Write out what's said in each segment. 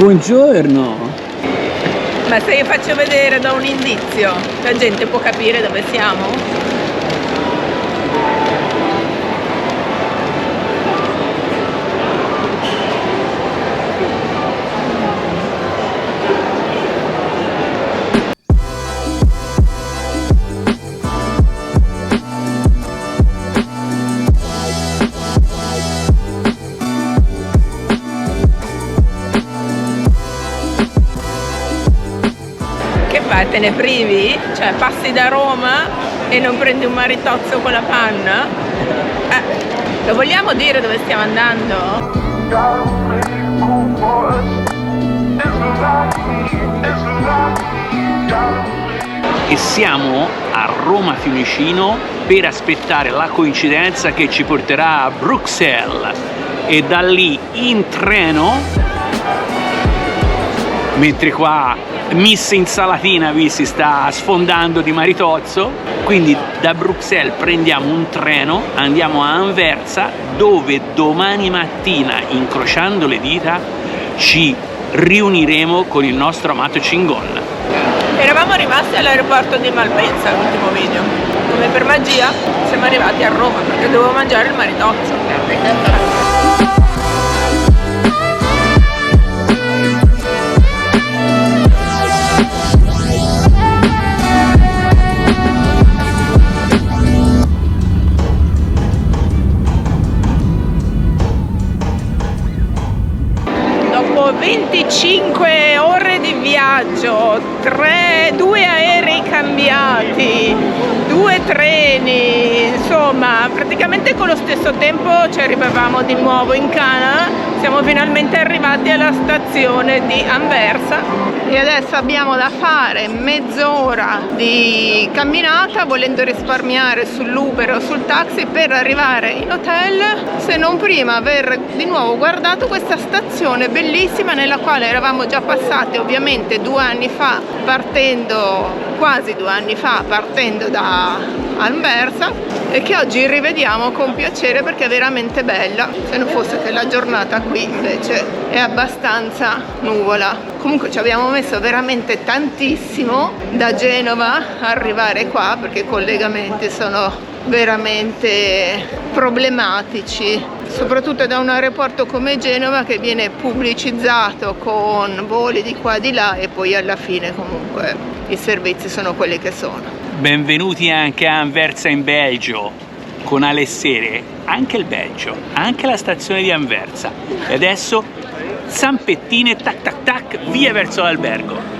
Buongiorno. Ma se io faccio vedere da un indizio, la gente può capire dove siamo? Te ne privi? Cioè passi da Roma e non prendi un maritozzo con la panna? Lo vogliamo dire dove stiamo andando? E siamo a Roma Fiumicino per aspettare la coincidenza che ci porterà a Bruxelles e da lì in treno, mentre qua Miss Insalatina vi si sta sfondando di maritozzo, quindi da Bruxelles prendiamo un treno, andiamo a Anversa, dove domani mattina, incrociando le dita, ci riuniremo con il nostro amato Cingon. Eravamo rimasti all'aeroporto di Malpensa l'ultimo video, come per magia siamo arrivati a Roma perché dovevo mangiare il maritozzo. Dopo 25 ore di viaggio, 2 aerei cambiati, 2 treni, insomma praticamente con lo stesso tempo ci arrivavamo di nuovo in Canada. Siamo finalmente arrivati alla stazione di Anversa e adesso abbiamo da fare mezz'ora di camminata, volendo risparmiare sull'Uber o sul taxi per arrivare in hotel, se non prima aver di nuovo guardato questa stazione bellissima nella quale eravamo già passati ovviamente 2 anni fa, quasi 2 anni fa, partendo da Anversa, e che oggi rivediamo con piacere perché è veramente bella, se non fosse che la giornata qui invece è abbastanza nuvola. Comunque ci abbiamo messo veramente tantissimo da Genova a arrivare qua perché i collegamenti sono veramente problematici, soprattutto da un aeroporto come Genova che viene pubblicizzato con voli di qua e di là e poi alla fine comunque i servizi sono quelli che sono. Benvenuti anche a Anversa in Belgio, con Alessere, anche il Belgio, anche la stazione di Anversa. E adesso zampettine, tac tac tac, via verso l'albergo.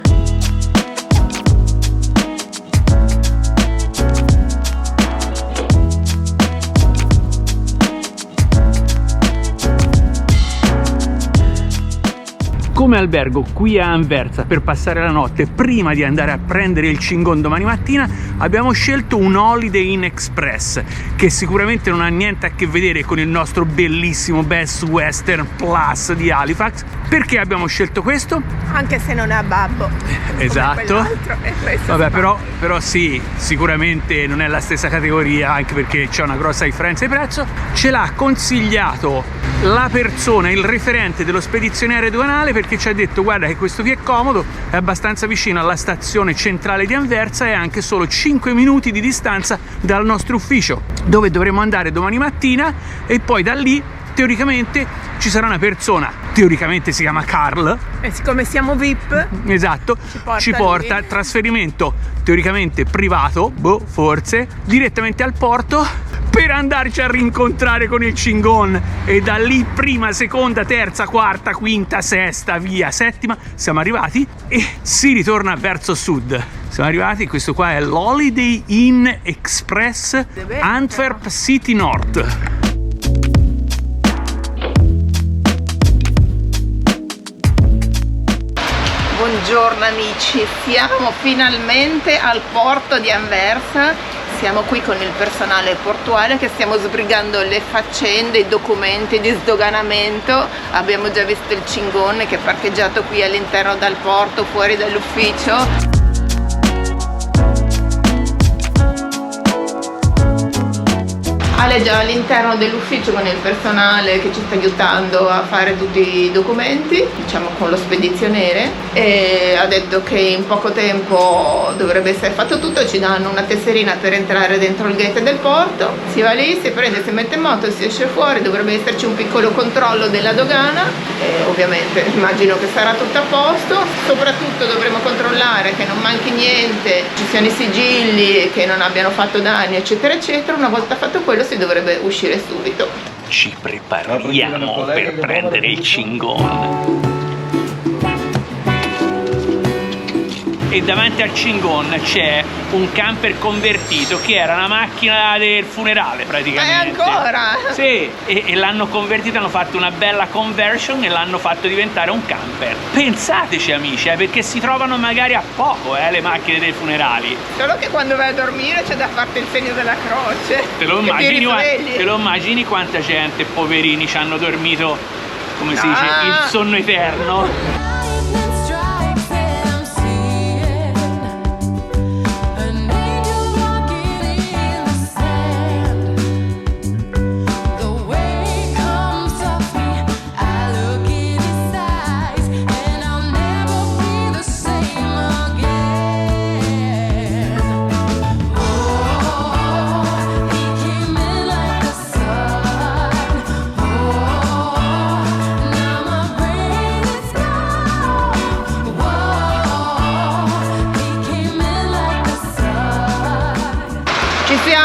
Come albergo qui a Anversa per passare la notte prima di andare a prendere il Cingon domani mattina abbiamo scelto un Holiday Inn Express che sicuramente non ha niente a che vedere con il nostro bellissimo Best Western Plus di Halifax. Perché abbiamo scelto questo? Anche se non ha babbo. Esatto. Vabbè, però sì, sicuramente non è la stessa categoria, anche perché c'è una grossa differenza di prezzo. Ce l'ha consigliato la persona, il referente dello spedizione aeroduanale, perché ci ha detto guarda che questo qui è comodo, è abbastanza vicino alla stazione centrale di Anversa e anche solo 5 minuti di distanza dal nostro ufficio dove dovremo andare domani mattina, e poi da lì teoricamente ci sarà una persona, teoricamente si chiama Carl, e siccome siamo VIP, esatto, ci porta trasferimento teoricamente privato, forse, direttamente al porto per andarci a rincontrare con il Cingon, e da lì prima, seconda, terza, quarta, quinta, sesta, via, settima siamo arrivati e si ritorna verso sud. Siamo arrivati, questo qua è l'Holiday Inn Express Antwerp City North. Buongiorno amici, siamo finalmente al porto di Anversa. Siamo qui con il personale portuale che stiamo sbrigando le faccende, i documenti di sdoganamento. Abbiamo già visto il Cingon che è parcheggiato qui all'interno del porto, fuori dall'ufficio. Ale è già all'interno dell'ufficio con il personale che ci sta aiutando a fare tutti i documenti, diciamo con lo spedizioniere, e ha detto che in poco tempo dovrebbe essere fatto tutto. Ci danno una tesserina per entrare dentro il gate del porto, si va lì, si prende, si mette in moto, si esce fuori, dovrebbe esserci un piccolo controllo della dogana e ovviamente immagino che sarà tutto a posto. Soprattutto dovremo controllare che non manchi niente, ci siano i sigilli, che non abbiano fatto danni, eccetera eccetera. Una volta fatto quello si dovrebbe uscire subito. Ci prepariamo per prendere il Cingon. E davanti al Cingon c'è un camper convertito che era una macchina del funerale praticamente. Ma ancora? Sì, e l'hanno convertito, hanno fatto una bella conversion e l'hanno fatto diventare un camper. Pensateci amici, perché si trovano magari a poco le macchine dei funerali. Solo che quando vai a dormire c'è da farti il segno della croce. Te lo immagini quanta gente, poverini, ci hanno dormito, come si dice, il sonno eterno?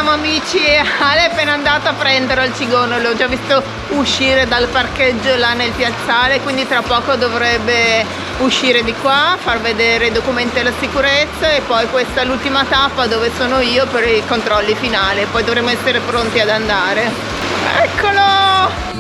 Amici, Ale è appena andato a prendere il Cingon, l'ho già visto uscire dal parcheggio là nel piazzale, quindi tra poco dovrebbe uscire di qua, far vedere i documenti della sicurezza e poi questa è l'ultima tappa dove sono io per i controlli finali, poi dovremo essere pronti ad andare. Eccolo!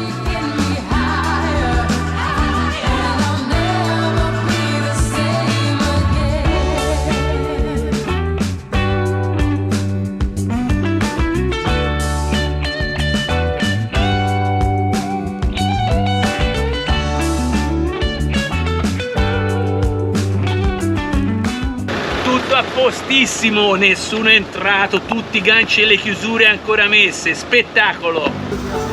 A postissimo, nessuno è entrato, tutti i ganci e le chiusure ancora messe, spettacolo!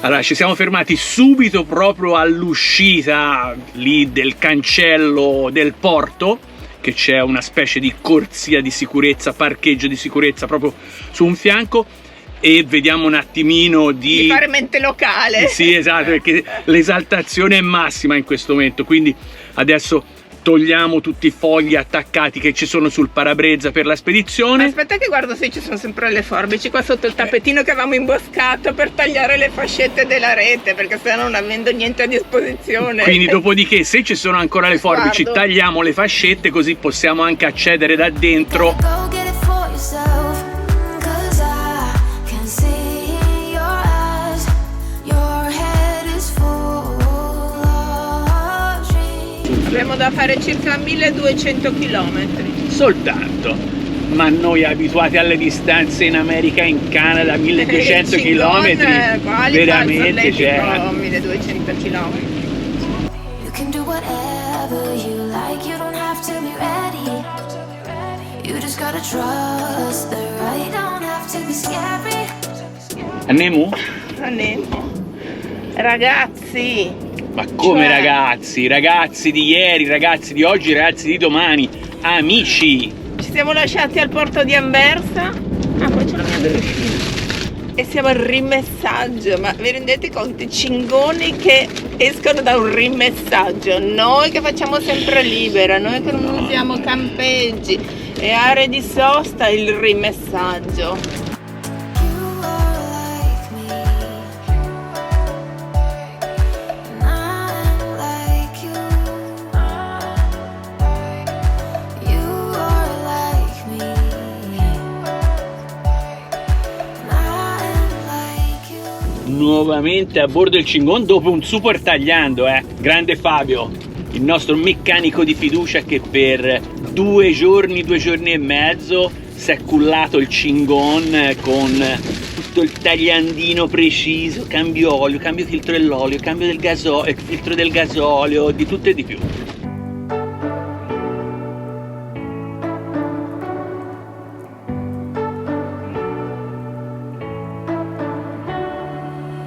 Allora, ci siamo fermati subito proprio all'uscita lì del cancello del porto, che c'è una specie di corsia di sicurezza, parcheggio di sicurezza proprio su un fianco, e vediamo un attimino di fare mente locale. Sì, esatto, perché l'esaltazione è massima in questo momento, quindi adesso togliamo tutti i fogli attaccati che ci sono sul parabrezza per la spedizione. Aspetta che guardo se ci sono sempre le forbici qua sotto il tappetino che avevamo imboscato per tagliare le fascette della rete, perché sennò non avendo niente a disposizione. Quindi dopodiché, se ci sono ancora le forbici, tagliamo le fascette così possiamo anche accedere da dentro. Abbiamo da fare circa 1200 km. Soltanto. Ma noi abituati alle distanze in America e in Canada, 1200 km, veramente c'è. 1200 km. Andiamo? Andiamo. Ragazzi. Ma come ragazzi? Ragazzi di ieri, ragazzi di oggi, ragazzi di domani, amici! Ci siamo lasciati al porto di Anversa. Ah, poi c'è la mia delfina. E siamo al rimessaggio. Ma vi rendete conto? I cingoni che escono da un rimessaggio. Noi che facciamo sempre libera, noi che non usiamo campeggi e aree di sosta, il rimessaggio. nuovamente a bordo del Cingon dopo un super tagliando, grande Fabio, il nostro meccanico di fiducia che per 2 giorni e mezzo si è cullato il Cingon con tutto il tagliandino preciso, cambio olio, cambio filtro dell'olio, cambio del filtro del gasolio, di tutto e di più.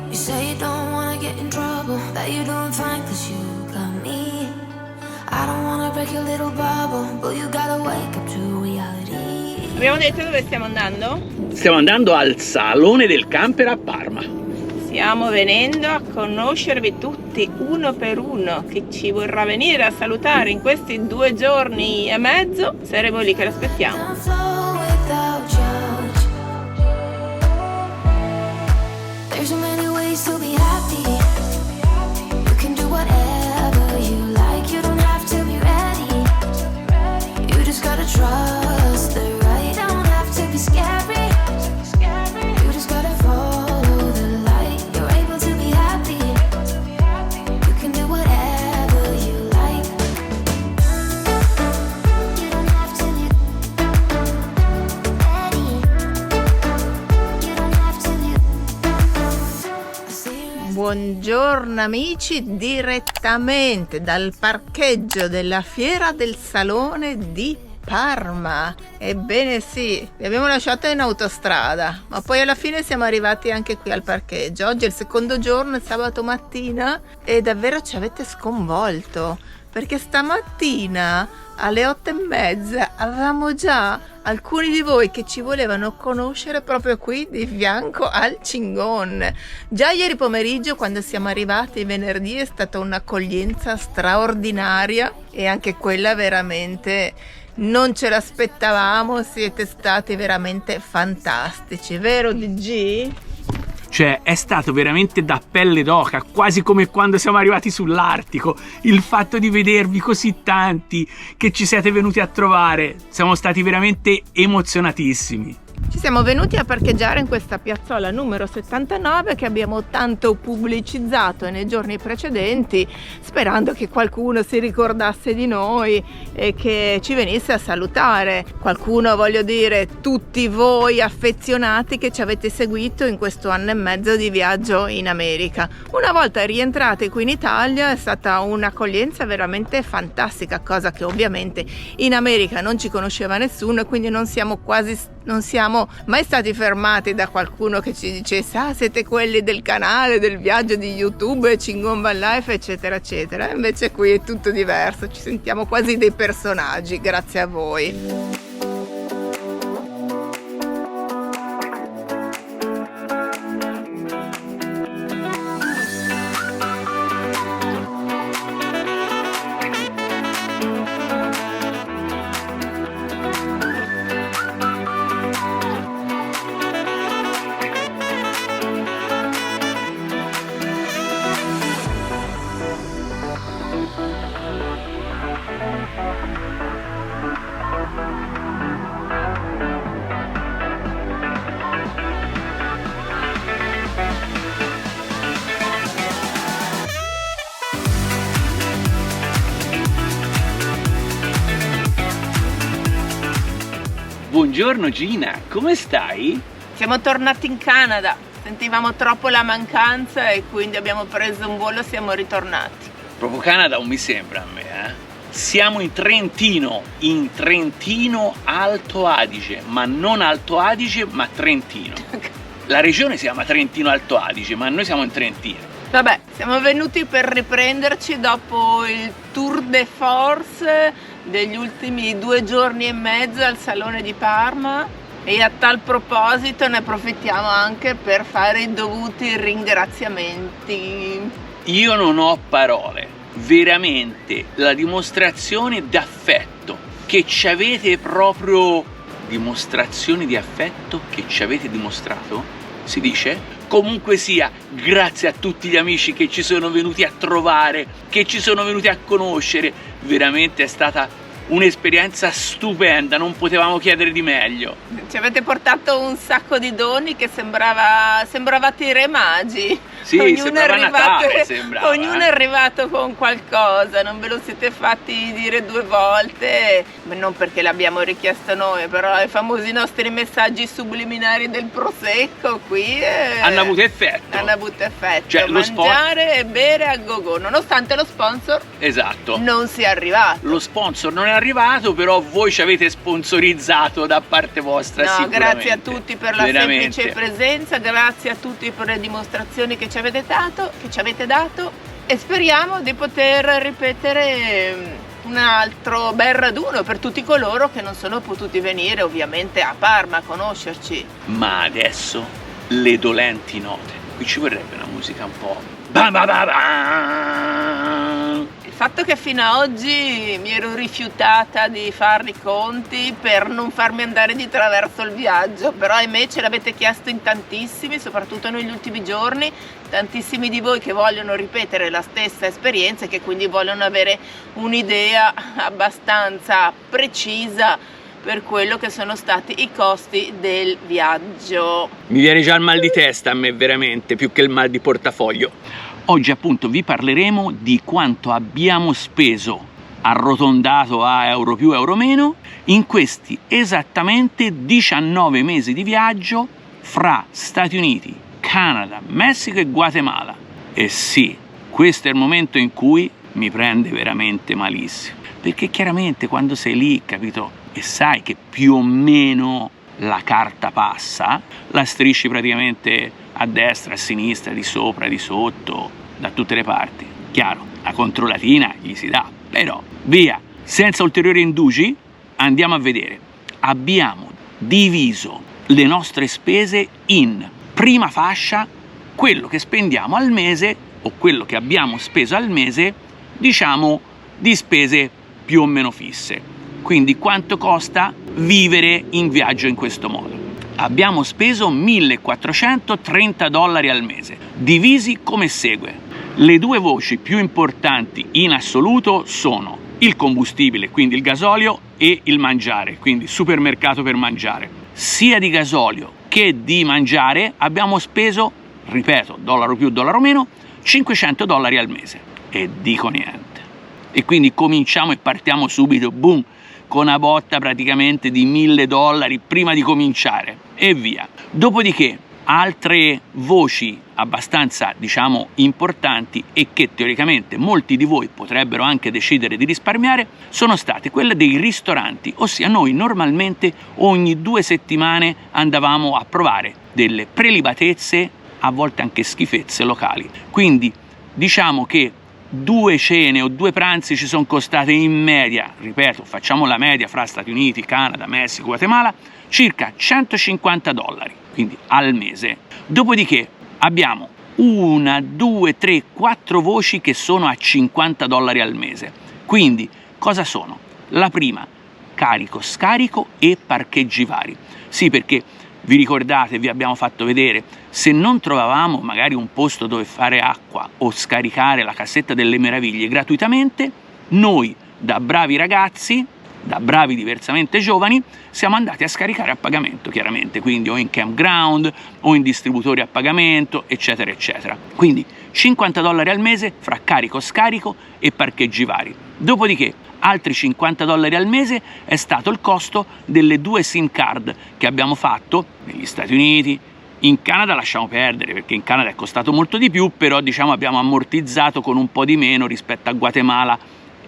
You say you don't wanna get in trouble, that you don't find 'cause you got me. I don't wanna break your little bubble, but you gotta wake up to reality. Abbiamo detto dove stiamo andando? Stiamo andando al Salone del Camper a Parma. Stiamo venendo a conoscervi tutti uno per uno. Chi ci vorrà venire a salutare in questi 2 giorni e mezzo, saremo lì che l'aspettiamo. Don't flow without judge. There's so many ways to be happy. You can do whatever you like. You don't have to be ready. You just gotta trust the right. Don't have to be scary. You just gotta follow the light. You're able to be happy. You can do whatever you like. You don't have to be ready. You don't have to be. I see you. Buongiorno amici, direttamente dal parcheggio della Fiera del Salone di Parma. Ebbene sì, vi abbiamo lasciato in autostrada, ma poi alla fine siamo arrivati anche qui al parcheggio. Oggi è il secondo giorno, è sabato mattina e davvero ci avete sconvolto, perché stamattina alle 8:30 avevamo già alcuni di voi che ci volevano conoscere proprio qui di fianco al Cingon. Già ieri pomeriggio, quando siamo arrivati venerdì, è stata un'accoglienza straordinaria e anche quella veramente non ce l'aspettavamo. Siete stati veramente fantastici, vero DG? Cioè, è stato veramente da pelle d'oca, quasi come quando siamo arrivati sull'Artico. Il fatto di vedervi così tanti, che ci siete venuti a trovare, siamo stati veramente emozionatissimi. Ci siamo venuti a parcheggiare in questa piazzola numero 79 che abbiamo tanto pubblicizzato nei giorni precedenti, sperando che qualcuno si ricordasse di noi e che ci venisse a salutare. Qualcuno, voglio dire, tutti voi affezionati che ci avete seguito in questo anno e mezzo di viaggio in America. Una volta rientrati qui in Italia è stata un'accoglienza veramente fantastica, cosa che ovviamente in America non ci conosceva nessuno e quindi non siamo mai stati fermati da qualcuno che ci dicesse: ah, siete quelli del canale del viaggio di YouTube, Cingon Van Life, eccetera eccetera. Invece qui è tutto diverso, ci sentiamo quasi dei personaggi grazie a voi. Buongiorno Gina, come stai? Siamo tornati in Canada, sentivamo troppo la mancanza e quindi abbiamo preso un volo e siamo ritornati. Proprio Canada non mi sembra a me, Siamo in Trentino Alto Adige, ma non Alto Adige, ma Trentino. La regione si chiama Trentino Alto Adige, ma noi siamo in Trentino. Vabbè, siamo venuti per riprenderci dopo il tour de force degli ultimi 2 giorni e mezzo al Salone di Parma e a tal proposito ne approfittiamo anche per fare i dovuti ringraziamenti. Io non ho parole, veramente la dimostrazione d'affetto che ci avete proprio... Dimostrazione di affetto che ci avete dimostrato? Si dice? Comunque sia, grazie a tutti gli amici che ci sono venuti a trovare, che ci sono venuti a conoscere, veramente è stata un'esperienza stupenda, non potevamo chiedere di meglio. Ci avete portato un sacco di doni che sembravate i re magi. Sì, sembrava Natale, sembrava, ognuno è arrivato con qualcosa, non ve lo siete fatti dire 2 volte, non perché l'abbiamo richiesto noi, però i famosi nostri messaggi subliminari del prosecco qui hanno avuto effetto. Cioè, mangiare e bere a go-go, nonostante lo sponsor non sia arrivato. Lo sponsor non è arrivato, però voi ci avete sponsorizzato da parte vostra. No, grazie a tutti per la veramente. semplice presenza, grazie a tutti per le dimostrazioni che ci avete dato e speriamo di poter ripetere un altro bel raduno per tutti coloro che non sono potuti venire ovviamente a Parma a conoscerci. Ma adesso le dolenti note. Qui ci vorrebbe una musica un po'... Ba ba ba ba. Il fatto che fino ad oggi mi ero rifiutata di fare i conti per non farmi andare di traverso il viaggio, però ahimè ce l'avete chiesto in tantissimi, soprattutto negli ultimi giorni, tantissimi di voi che vogliono ripetere la stessa esperienza e che quindi vogliono avere un'idea abbastanza precisa per quello che sono stati i costi del viaggio. Mi viene già il mal di testa a me, veramente, più che il mal di portafoglio. Oggi appunto vi parleremo di quanto abbiamo speso, arrotondato a euro più euro meno, in questi esattamente 19 mesi di viaggio fra Stati Uniti, Canada, Messico e Guatemala. E sì, questo è il momento in cui mi prende veramente malissimo, perché chiaramente quando sei lì, capito, e sai che più o meno la carta passa, la strisci praticamente a destra, a sinistra, di sopra, di sotto, da tutte le parti. Chiaro, la controllatina gli si dà, però via, senza ulteriori indugi, andiamo a vedere. Abbiamo diviso le nostre spese in prima fascia, quello che spendiamo al mese o quello che abbiamo speso al mese, diciamo di spese più o meno fisse. Quindi quanto costa vivere in viaggio in questo modo? Abbiamo speso $1.430 al mese, divisi come segue. Le 2 voci più importanti in assoluto sono il combustibile, quindi il gasolio, e il mangiare, quindi supermercato per mangiare. Sia di gasolio che di mangiare abbiamo speso, ripeto, dollaro più, dollaro meno, $500 al mese. E dico niente. E quindi cominciamo e partiamo subito, boom, con una botta praticamente di $1.000 prima di cominciare e via. Dopodiché altre voci abbastanza, diciamo, importanti e che teoricamente molti di voi potrebbero anche decidere di risparmiare sono state quelle dei ristoranti, ossia noi normalmente ogni 2 settimane andavamo a provare delle prelibatezze, a volte anche schifezze locali. Quindi diciamo che 2 cene o 2 pranzi ci sono costate in media, ripeto, facciamo la media fra Stati Uniti, Canada, Messico, Guatemala, circa $150, quindi al mese. Dopodiché abbiamo 1, 2, 3, 4 voci che sono a $50 al mese. Quindi cosa sono? La prima, carico, scarico e parcheggi vari. Sì, perché vi ricordate, vi abbiamo fatto vedere, se non trovavamo magari un posto dove fare acqua o scaricare la cassetta delle meraviglie gratuitamente, noi da bravi ragazzi, da bravi diversamente giovani, siamo andati a scaricare a pagamento, chiaramente, quindi o in campground o in distributori a pagamento, eccetera eccetera. Quindi $50 al mese fra carico, scarico e parcheggi vari. Dopodiché altri $50 al mese è stato il costo delle 2 SIM card che abbiamo fatto negli Stati Uniti. In Canada lasciamo perdere, perché in Canada è costato molto di più, però diciamo abbiamo ammortizzato con un po' di meno rispetto a Guatemala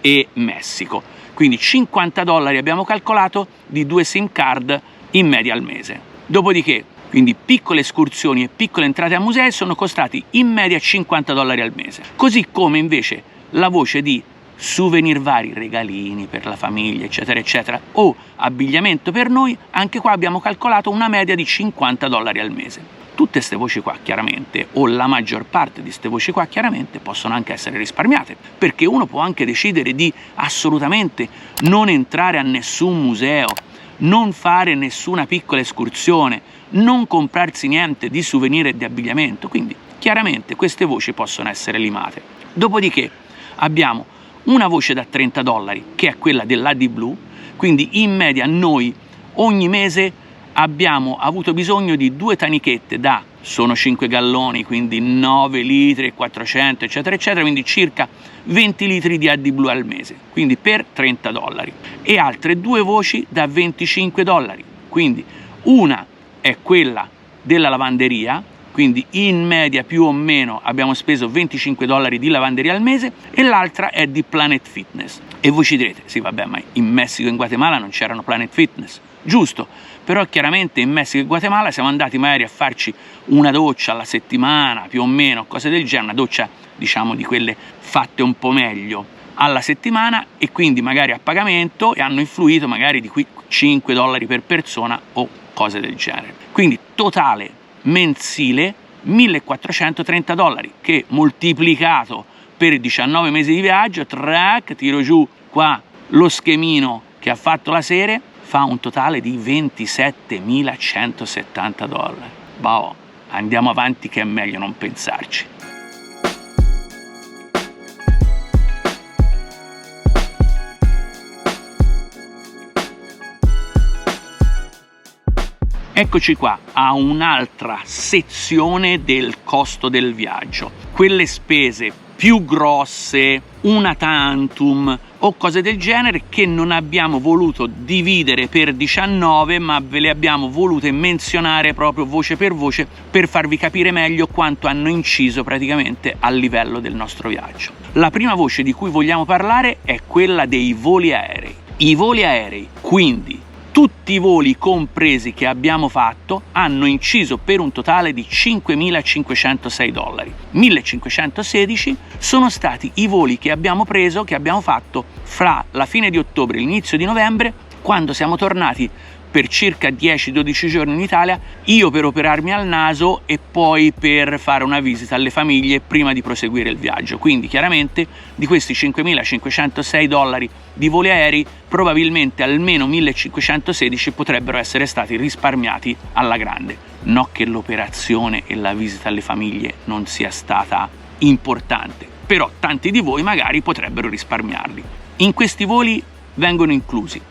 e Messico. Quindi $50 abbiamo calcolato di 2 SIM card in media al mese. Dopodiché, quindi piccole escursioni e piccole entrate a musei sono costati in media $50 al mese. Così come invece la voce di souvenir vari, regalini per la famiglia, eccetera eccetera, o abbigliamento per noi, anche qua abbiamo calcolato una media di $50 al mese. Tutte queste voci qua chiaramente, o la maggior parte di queste voci qua chiaramente, possono anche essere risparmiate, perché uno può anche decidere di assolutamente non entrare a nessun museo, non fare nessuna piccola escursione, non comprarsi niente di souvenir e di abbigliamento, quindi chiaramente queste voci possono essere limate. Dopodiché abbiamo una voce da $30 che è quella dell'AdBlue, quindi in media noi ogni mese abbiamo avuto bisogno di 2 tanichette sono 5 galloni, quindi 9 litri e 400 eccetera eccetera, quindi circa 20 litri di AdBlue al mese, quindi per $30, e altre 2 voci da $25, quindi una è quella della lavanderia, quindi in media più o meno abbiamo speso $25 di lavanderia al mese, e l'altra è di Planet Fitness. E voi ci direte, sì vabbè, ma in Messico e in Guatemala non c'erano Planet Fitness, giusto, però chiaramente in Messico e Guatemala siamo andati magari a farci una doccia alla settimana, più o meno, cose del genere, una doccia diciamo di quelle fatte un po' meglio alla settimana, e quindi magari a pagamento, e hanno influito magari di qui $5 per persona o cose del genere. Quindi totale mensile $1.430, che moltiplicato per 19 mesi di viaggio, tiro giù qua lo schemino che ha fatto la serie, fa un totale di $27.170. Boh, andiamo avanti che è meglio non pensarci. Eccoci qua a un'altra sezione del costo del viaggio, quelle spese più grosse, una tantum o cose del genere che non abbiamo voluto dividere per 19, ma ve le abbiamo volute menzionare proprio voce per farvi capire meglio quanto hanno inciso praticamente al livello del nostro viaggio. La prima voce di cui vogliamo parlare è quella dei voli aerei. I voli aerei, quindi tutti i voli compresi che abbiamo fatto, hanno inciso per un totale di $5.506. 1.516 sono stati i voli che abbiamo fatto fra la fine di ottobre e l'inizio di novembre, quando siamo tornati per circa 10-12 giorni in Italia, io per operarmi al naso e poi per fare una visita alle famiglie prima di proseguire il viaggio. Quindi chiaramente di questi $5.506 di voli aerei, probabilmente almeno 1.516 potrebbero essere stati risparmiati alla grande. No che l'operazione e la visita alle famiglie non sia stata importante, però tanti di voi magari potrebbero risparmiarli. In questi voli vengono inclusi: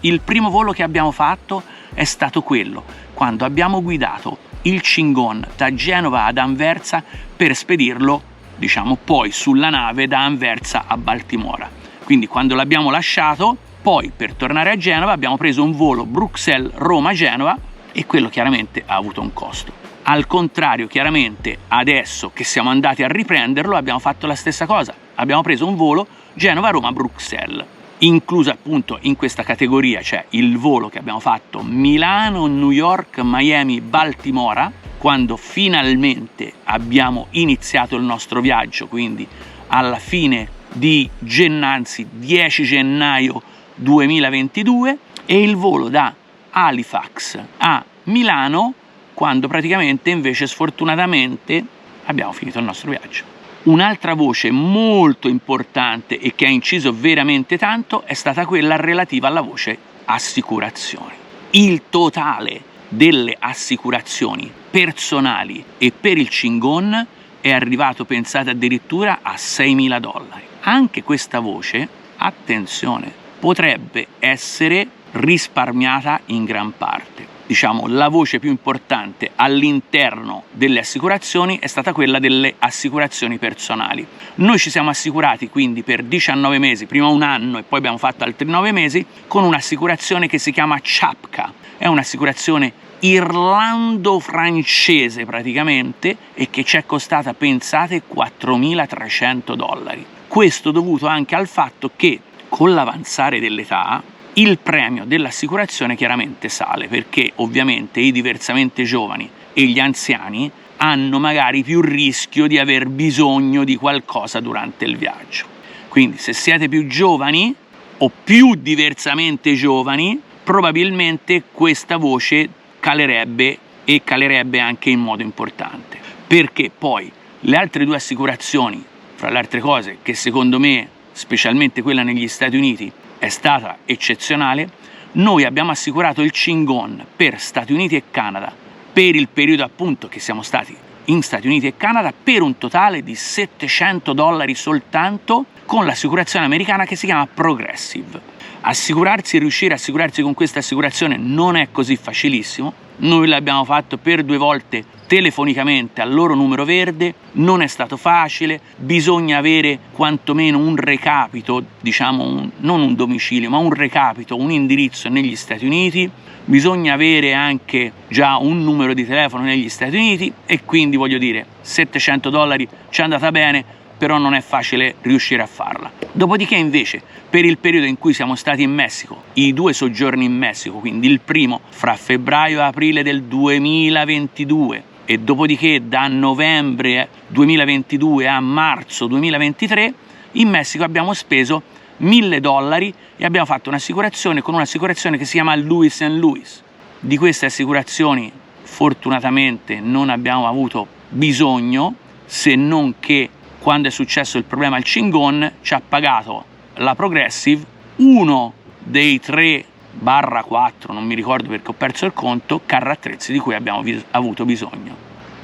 il primo volo che abbiamo fatto è stato quello quando abbiamo guidato il Chingon da Genova ad Anversa per spedirlo, diciamo, poi sulla nave da Anversa a Baltimora. Quindi quando l'abbiamo lasciato, poi per tornare a Genova abbiamo preso un volo Bruxelles-Roma-Genova, e quello chiaramente ha avuto un costo. Al contrario, chiaramente adesso che siamo andati a riprenderlo abbiamo fatto la stessa cosa, abbiamo preso un volo Genova-Roma-Bruxelles. Incluso appunto in questa categoria c'è il volo che abbiamo fatto Milano, New York, Miami, Baltimora, quando finalmente abbiamo iniziato il nostro viaggio, quindi alla fine di anzi 10 gennaio 2022, e il volo da Halifax a Milano, quando praticamente invece sfortunatamente abbiamo finito il nostro viaggio. Un'altra voce molto importante e che ha inciso veramente tanto è stata quella relativa alla voce assicurazioni. Il totale delle assicurazioni personali e per il Chingon è arrivato, pensate, addirittura a $6.000. Anche questa voce, attenzione, potrebbe essere risparmiata in gran parte. Diciamo, la voce più importante all'interno delle assicurazioni è stata quella delle assicurazioni personali. Noi ci siamo assicurati quindi per 19 mesi, prima un anno e poi abbiamo fatto altri 9 mesi, con un'assicurazione che si chiama Chapka. È un'assicurazione irlando-francese praticamente, e che ci è costata, pensate, $4.300. Questo dovuto anche al fatto che con l'avanzare dell'età il premio dell'assicurazione chiaramente sale, perché ovviamente i diversamente giovani e gli anziani hanno magari più rischio di aver bisogno di qualcosa durante il viaggio. Quindi se siete più giovani o più diversamente giovani, probabilmente questa voce calerebbe, e calerebbe anche in modo importante, perché poi le altre due assicurazioni, fra le altre cose, che secondo me, specialmente quella negli Stati Uniti, è stata eccezionale, noi abbiamo assicurato il Chingon per Stati Uniti e Canada per il periodo appunto che siamo stati in Stati Uniti e Canada per un totale di $700 soltanto con l'assicurazione americana che si chiama Progressive. Riuscire a assicurarsi con questa assicurazione non è così facilissimo. Noi l'abbiamo fatto per 2 volte telefonicamente al loro numero verde, non è stato facile, bisogna avere quantomeno un recapito, diciamo non un domicilio, ma un recapito, un indirizzo negli Stati Uniti, bisogna avere anche già un numero di telefono negli Stati Uniti e quindi voglio dire, $700 ci è andata bene, però non è facile riuscire a farla. Dopodiché invece, per il periodo in cui siamo stati in Messico, i 2 soggiorni in Messico, quindi il primo fra febbraio e aprile del 2022 e dopodiché da novembre 2022 a marzo 2023, in Messico abbiamo speso $1.000 e abbiamo fatto un'assicurazione con un'assicurazione che si chiama Lewis & Lewis. Di queste assicurazioni fortunatamente non abbiamo avuto bisogno, se non che quando è successo il problema al Cingon ci ha pagato la Progressive uno dei 3/4, non mi ricordo perché ho perso il conto, carri attrezzi di cui abbiamo avuto bisogno.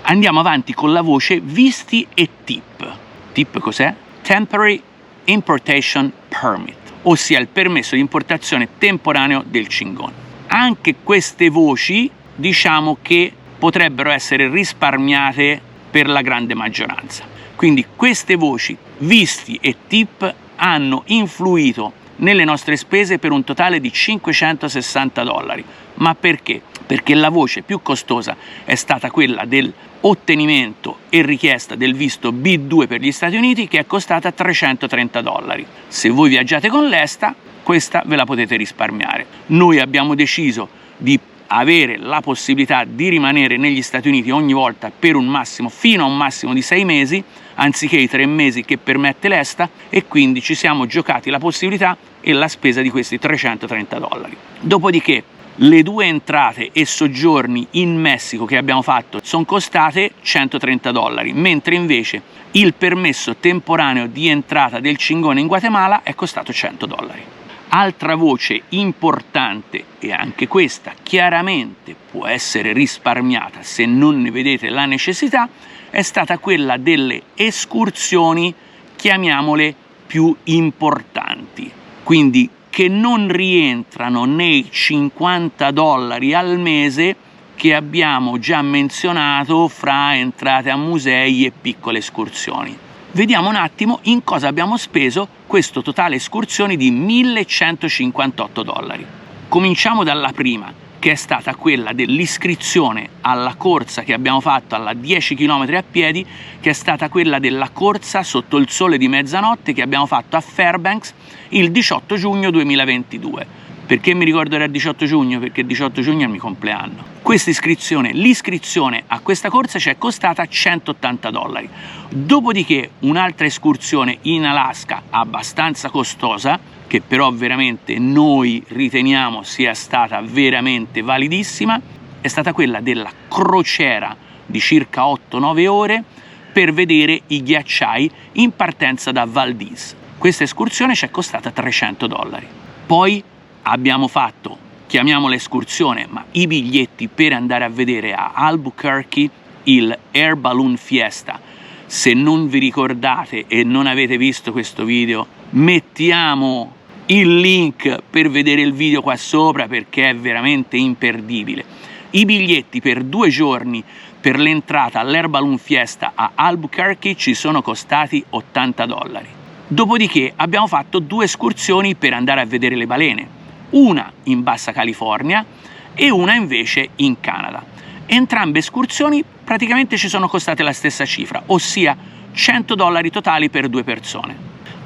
Andiamo avanti con la voce visti e tip. Tip cos'è? Temporary Importation Permit, ossia il permesso di importazione temporaneo del Cingon. Anche queste voci diciamo che potrebbero essere risparmiate per la grande maggioranza. Quindi queste voci, visti e tip, hanno influito nelle nostre spese per un totale di $560. Ma perché? Perché la voce più costosa è stata quella dell'ottenimento e richiesta del visto B2 per gli Stati Uniti, che è costata $330. Se voi viaggiate con l'ESTA, questa ve la potete risparmiare. Noi abbiamo deciso di avere la possibilità di rimanere negli Stati Uniti ogni volta per un massimo, fino a un massimo di 6 mesi, anziché i 3 mesi che permette l'ESTA, e quindi ci siamo giocati la possibilità e la spesa di questi $330. Dopodiché le 2 entrate e soggiorni in Messico che abbiamo fatto sono costate $130, mentre invece il permesso temporaneo di entrata del Cingon in Guatemala è costato $100. Altra voce importante, e anche questa chiaramente può essere risparmiata se non ne vedete la necessità, è stata quella delle escursioni, chiamiamole più importanti, quindi che non rientrano nei $50 al mese che abbiamo già menzionato fra entrate a musei e piccole escursioni. Vediamo un attimo in cosa abbiamo speso questo totale escursioni di $1.158. Cominciamo dalla prima, che è stata quella dell'iscrizione alla corsa che abbiamo fatto alla 10 km a piedi, che è stata quella della corsa sotto il sole di mezzanotte che abbiamo fatto a Fairbanks il 18 giugno 2022. Perché mi ricordo era il 18 giugno? Perché il 18 giugno è il mio compleanno. L'iscrizione a questa corsa ci è costata $180. Dopodiché un'altra escursione in Alaska abbastanza costosa, che però veramente noi riteniamo sia stata veramente validissima, è stata quella della crociera di circa 8-9 ore per vedere i ghiacciai in partenza da Valdez. Questa escursione ci è costata $300. Poi abbiamo fatto, chiamiamola escursione, ma i biglietti per andare a vedere a Albuquerque il Air Balloon Fiesta. Se non vi ricordate e non avete visto questo video, mettiamo il link per vedere il video qua sopra perché è veramente imperdibile. I biglietti per 2 giorni per l'entrata all'Air Balloon Fiesta a Albuquerque ci sono costati $80. Dopodiché abbiamo fatto 2 escursioni per andare a vedere le balene, una in Bassa California e una invece in Canada. Entrambe escursioni praticamente ci sono costate la stessa cifra, ossia $100 totali per 2 persone.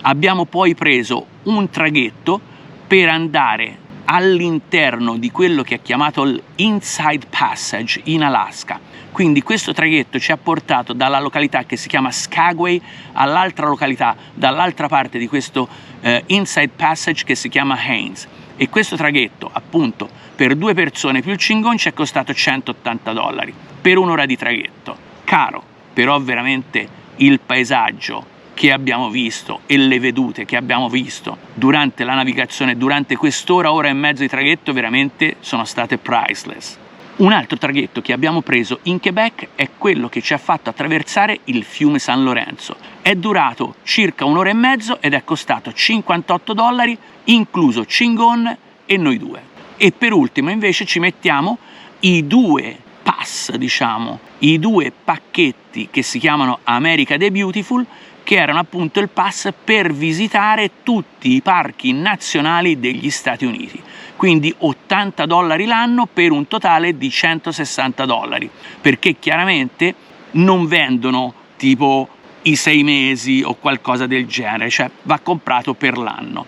Abbiamo poi preso un traghetto per andare all'interno di quello che è chiamato l'Inside Passage in Alaska. Quindi questo traghetto ci ha portato dalla località che si chiama Skagway all'altra località, dall'altra parte di questo Inside Passage che si chiama Haines. E questo traghetto, appunto, per 2 persone più il Cingon ci è costato $180 per un'ora di traghetto. Caro, però veramente il paesaggio che abbiamo visto e le vedute che abbiamo visto durante la navigazione, durante quest'ora, ora e mezzo di traghetto, veramente sono state priceless. Un altro traghetto che abbiamo preso in Quebec è quello che ci ha fatto attraversare il fiume San Lorenzo. È durato circa 1 ora e mezzo ed è costato $58, incluso Chingon e noi due. E per ultimo invece ci mettiamo i 2 pass, diciamo, i 2 pacchetti che si chiamano America the Beautiful, che erano appunto il pass per visitare tutti i parchi nazionali degli Stati Uniti. Quindi $80 l'anno per un totale di $160, perché chiaramente non vendono tipo i 6 mesi o qualcosa del genere, cioè va comprato per l'anno.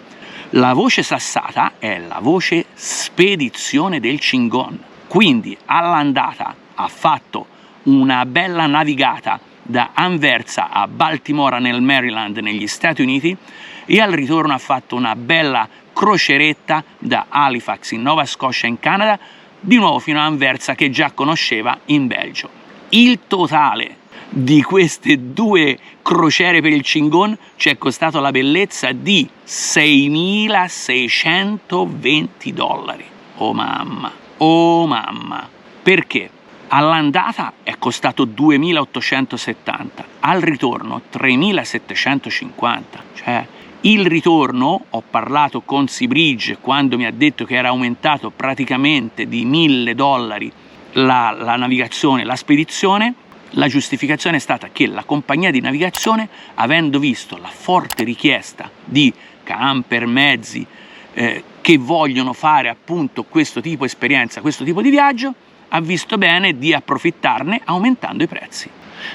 La voce sassata è la voce spedizione del Chingon, quindi all'andata ha fatto una bella navigata da Anversa a Baltimora nel Maryland negli Stati Uniti e al ritorno ha fatto una bella croceretta da Halifax in Nova Scotia in Canada di nuovo fino a Anversa che già conosceva in Belgio. Il totale di queste 2 crociere per il Chingon ci è costato la bellezza di $6.620. Oh mamma, oh mamma! Perché? All'andata è costato 2.870, al ritorno 3.750, cioè il ritorno, ho parlato con Seabridge quando mi ha detto che era aumentato praticamente di $1.000 la navigazione, la spedizione. La giustificazione è stata che la compagnia di navigazione, avendo visto la forte richiesta di camper, mezzi che vogliono fare appunto questo tipo di esperienza, questo tipo di viaggio, ha visto bene di approfittarne aumentando i prezzi.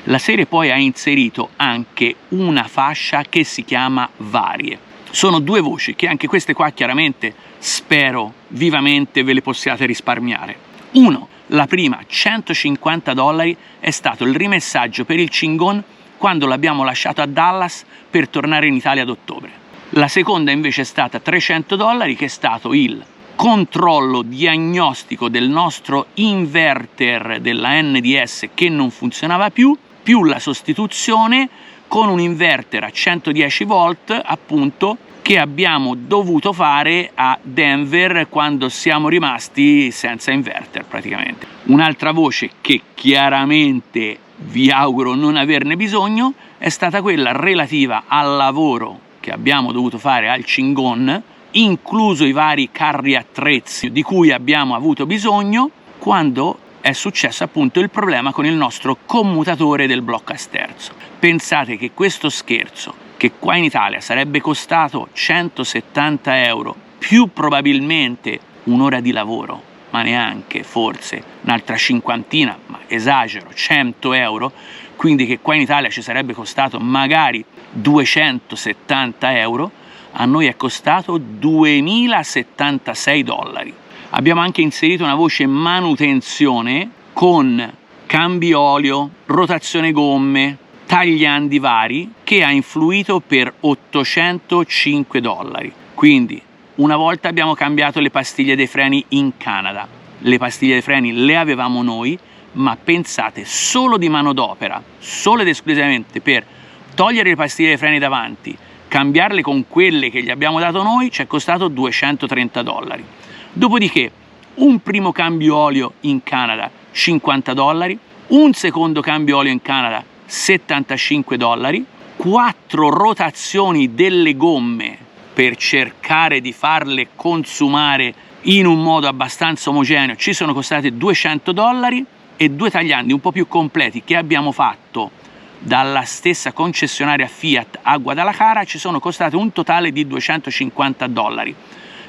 La serie poi ha inserito anche una fascia che si chiama Varie. Sono 2 voci che anche queste qua chiaramente spero vivamente ve le possiate risparmiare. Uno, la prima, $150, è stato il rimessaggio per il Chingon quando l'abbiamo lasciato a Dallas per tornare in Italia ad ottobre. La seconda invece è stata $300, che è stato il controllo diagnostico del nostro inverter della NDS che non funzionava più la sostituzione con un inverter a 110 volt appunto che abbiamo dovuto fare a Denver quando siamo rimasti senza inverter praticamente. Un'altra voce che chiaramente vi auguro non averne bisogno è stata quella relativa al lavoro che abbiamo dovuto fare al Chingon, incluso i vari carri attrezzi di cui abbiamo avuto bisogno quando è successo appunto il problema con il nostro commutatore del blocco a sterzo. Pensate che questo scherzo, che qua in Italia sarebbe costato €170 più probabilmente un'ora di lavoro, ma neanche, forse un'altra cinquantina, ma esagero, €100, quindi che qua in Italia ci sarebbe costato magari €270, a noi è costato $2.076. Abbiamo anche inserito una voce manutenzione con cambi olio, rotazione gomme, tagliandi vari che ha influito per $805. Quindi una volta abbiamo cambiato le pastiglie dei freni in Canada, le pastiglie dei freni le avevamo noi, ma pensate solo di manodopera, solo ed esclusivamente per togliere le pastiglie dei freni davanti, cambiarle con quelle che gli abbiamo dato noi, ci è costato $230. Dopodiché un primo cambio olio in Canada $50, un secondo cambio olio in Canada $75, 4 rotazioni delle gomme per cercare di farle consumare in un modo abbastanza omogeneo ci sono costate $200 e 2 tagliandi un po' più completi che abbiamo fatto dalla stessa concessionaria Fiat a Guadalajara ci sono costate un totale di $250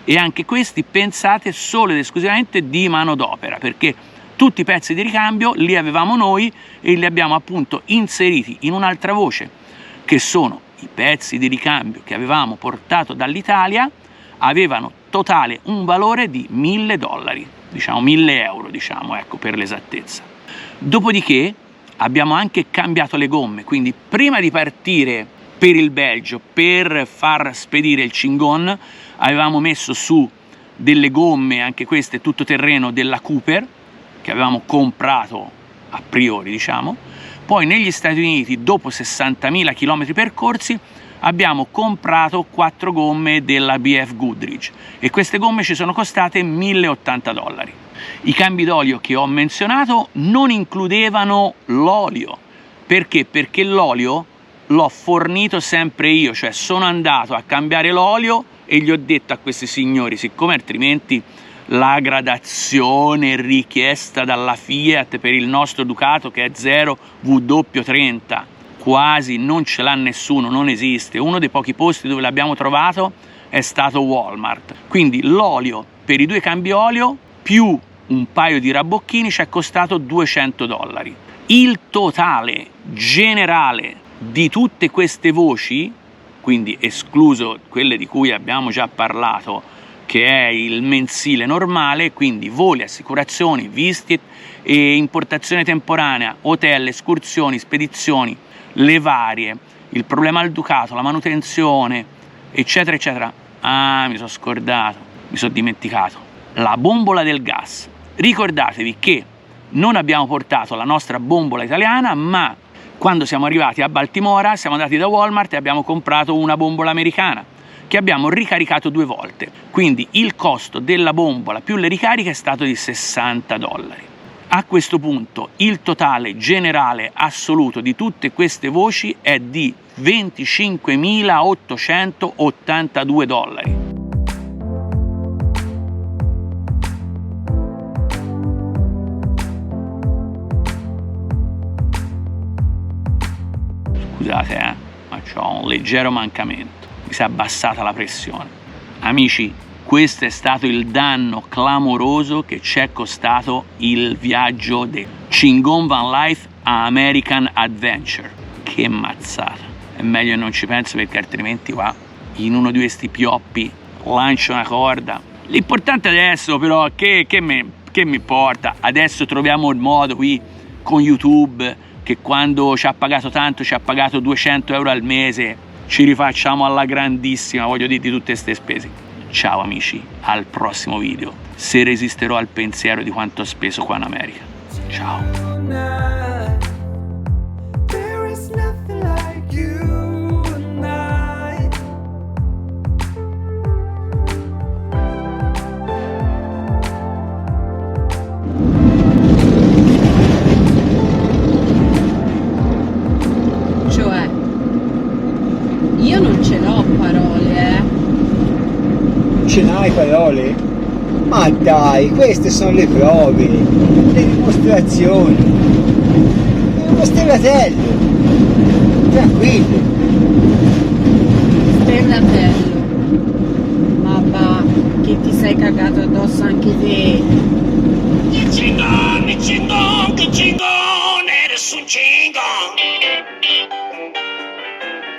e anche questi pensate solo ed esclusivamente di manodopera, perché tutti i pezzi di ricambio li avevamo noi e li abbiamo appunto inseriti in un'altra voce che sono i pezzi di ricambio che avevamo portato dall'Italia, avevano totale un valore di $1.000, diciamo €1.000, diciamo, ecco, per l'esattezza. Dopodiché abbiamo anche cambiato le gomme, quindi prima di partire per il Belgio per far spedire il Chingon avevamo messo su delle gomme, anche queste tutto terreno della Cooper, che avevamo comprato a priori, diciamo. Poi negli Stati Uniti, dopo 60.000 km percorsi, abbiamo comprato 4 gomme della BF Goodrich e queste gomme ci sono costate $1.080. I cambi d'olio che ho menzionato non includevano l'olio. Perché? Perché l'olio l'ho fornito sempre io, cioè sono andato a cambiare l'olio e gli ho detto a questi signori, siccome altrimenti la gradazione richiesta dalla Fiat per il nostro Ducato, che è 0 W30, quasi non ce l'ha nessuno, non esiste. Uno dei pochi posti dove l'abbiamo trovato è stato Walmart. Quindi l'olio per i 2 cambi olio più un paio di rabocchini ci è costato $200. Il totale generale di tutte queste voci, quindi escluso quelle di cui abbiamo già parlato, che è il mensile normale, quindi voli, assicurazioni, visti e importazione temporanea, hotel, escursioni, spedizioni, le varie, il problema al Ducato, la manutenzione, eccetera eccetera. Ah, mi sono scordato, mi sono dimenticato, la bombola del gas. Ricordatevi che non abbiamo portato la nostra bombola italiana, ma quando siamo arrivati a Baltimora siamo andati da Walmart e abbiamo comprato una bombola americana che abbiamo ricaricato 2 volte, quindi il costo della bombola più le ricariche è stato di $60. A questo punto il totale generale assoluto di tutte queste voci è di $25.882. Scusate, ma c'ho un leggero mancamento, mi si è abbassata la pressione. Amici, questo è stato il danno clamoroso che ci è costato il viaggio del Chingon Van Life a American Adventure. Che mazzata! È meglio che non ci penso, perché altrimenti qua in uno di questi pioppi lancio una corda. L'importante adesso però, che mi importa? Adesso troviamo il modo qui con YouTube, che quando ci ha pagato tanto, ci ha pagato €200 al mese, ci rifacciamo alla grandissima, voglio dire, di tutte queste spese. Ciao amici, al prossimo video, se resisterò al pensiero di quanto ho speso qua in America. Ciao. Cioè, io non ce l'ho parole, Ce n'hai parole? Ma dai, queste sono le prove, le dimostrazioni. È uno stellatello. Tranquillo. Stellatello. Ma va, che ti sei cagato addosso anche te. Che cingon, che cingon!